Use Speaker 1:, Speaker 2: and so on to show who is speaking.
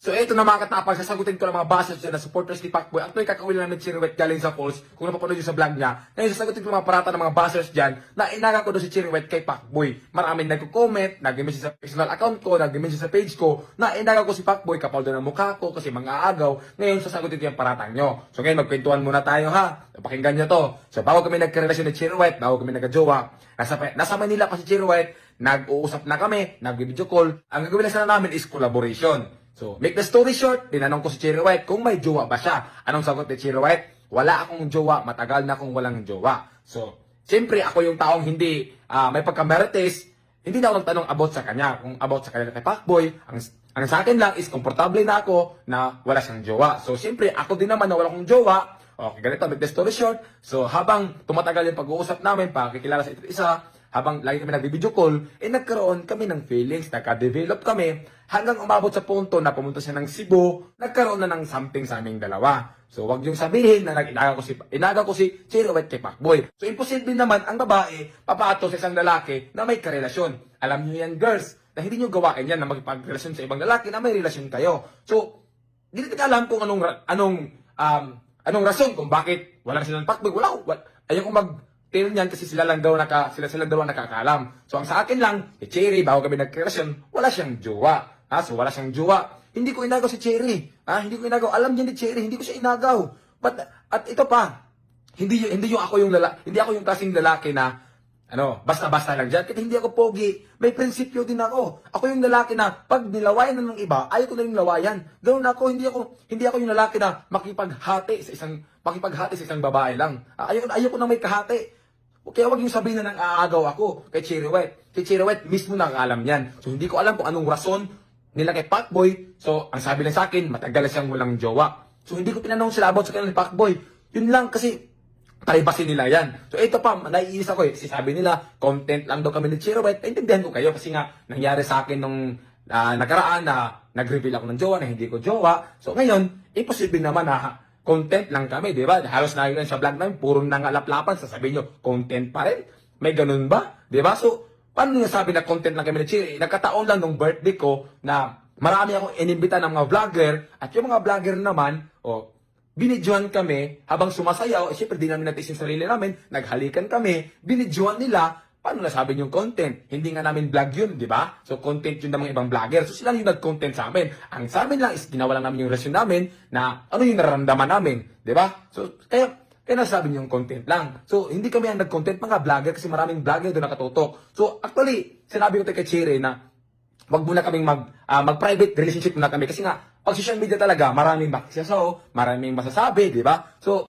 Speaker 1: So ito na mga katapang, sasagutin ko ng mga bashers dyan na supporters ni Pacboy. At may kakawin lang ng Chiriwet galing sa polls kung napapanood nyo sa vlog niya. Ngayon sasagutin ko ng mga parata ng mga bashers dyan na inaga ko doon si Chiriwet kay Pacboy. Maraming nagko-comment, nag-message sa personal account ko, nag-message sa page ko na inaga ko si Pacboy kapal doon ang mukha ko kasi mga agaw. Ngayon sasagutin ko yung paratang nyo. So ngayon magkwentuhan muna tayo ha. Pakinggan nyo to. So bago kami nagkarelasyon ni Chiriwet, bago kami nagka-jowa, nasa Manila pa si Chiriwet, nag-uusap na kami, nag-video call. Ang gagawin lang sana namin is collaboration. So, make the story short, tinanong ko si Chiriwet kung may jowa ba siya. Anong sagot ni Chiriwet? Wala akong jowa, matagal na akong walang jowa. So, siyempre ako yung taong hindi may pagkamerites, hindi na ako nagtanong about sa kanya. Kung about sa kanya kay Pacboy, ang sa akin lang is komportable na ako na wala siyang jowa. So, siyempre ako din naman na wala akong jowa. Okay, ganito, make the story short. So, habang tumatagal yung pag-uusap namin, pakikilala sa isa't isa, habang lagi kami nag-video call, nagkaroon kami ng feelings, nagka-develop kami, hanggang umabot sa punto na pumunta siya ng Cebu, nagkaroon na ng something sa aming dalawa. So, wag yung sabihin na inaga ko si Chiriwet kay Pacboy. So, imposible naman ang babae papato sa isang lalaki na may karelasyon. Alam niyo yan, girls, na hindi niyo gawain yan na magpagrelasyon sa ibang lalaki na may relasyon kayo. So, hindi natin alam kung anong rason kung bakit wala silang Pacboy. Ayaw kong pero niyan kasi sila lang daw ang nakakaalam. So ang sa akin lang, si Cherry, bago kami nagkarelasyon, wala siyang jowa. So wala siyang jowa. Hindi ko inagaw si Cherry. Hindi ko inagaw. Alam niya ni Cherry, hindi ko siya inagaw. At ito pa, hindi ako yung klaseng lalaki na basta-basta lang dyan. Kasi hindi ako pogi. May prinsipyo din ako. Ako yung lalaki na pag nilawayan na ng iba, ayaw ko na yung lawayan. Ganoon ako, hindi ako yung lalaki na makipaghati sa isang babae lang. Ayaw ko na may kahati. Kaya wag yung sabihin na nang aagaw ako kay Chiriwet. Kay Chiriwet mismo nakakalam yan. So hindi ko alam kung anong rason nila kay Pacboy. So ang sabi lang sa akin, matagal siyang walang jowa. So hindi ko tinanong sila about sa kanila ni Pacboy. Yun lang kasi privacy nila yan. So ito pa, naiinis ako eh. Sabi nila, content lang daw kami ni Chiriwet. Naintindihan ko kayo kasi nga nangyari sa akin nung nakaraan na nag-reveal ako ng jowa na hindi ko jowa. So ngayon, imposible naman na content lang kami, di ba? Halos na yun sa vlog namin, puro nangalaplapan, sasabihin nyo, content pa rin? May ganun ba? Di ba? So, paano nyo sabi na content lang kami ni Chiri? Nagkataon lang nung birthday ko na marami akong inimbita ng mga vlogger at yung mga vlogger naman, binidyohan kami habang sumasayaw, syempre di namin natin yung sarili namin, naghalikan kami, binidyohan nila. Paano nasabi yung content? Hindi nga namin vlog yun, di ba? So, content yun ng mga ibang vlogger. So, sila yung nag-content sa amin. Ang sa amin lang is ginawa lang namin yung relasyon namin na ano yung nararamdaman namin, di ba? So, kaya nasabi yung content lang. So, hindi kami ang nag-content, mga vlogger, kasi maraming vlogger doon nakatutok. So, actually, sinabi ko kay Cherry na wag muna kaming mag-private relationship muna kami kasi nga, pag social media talaga, maraming makisasaw, maraming masasabi, di ba? So,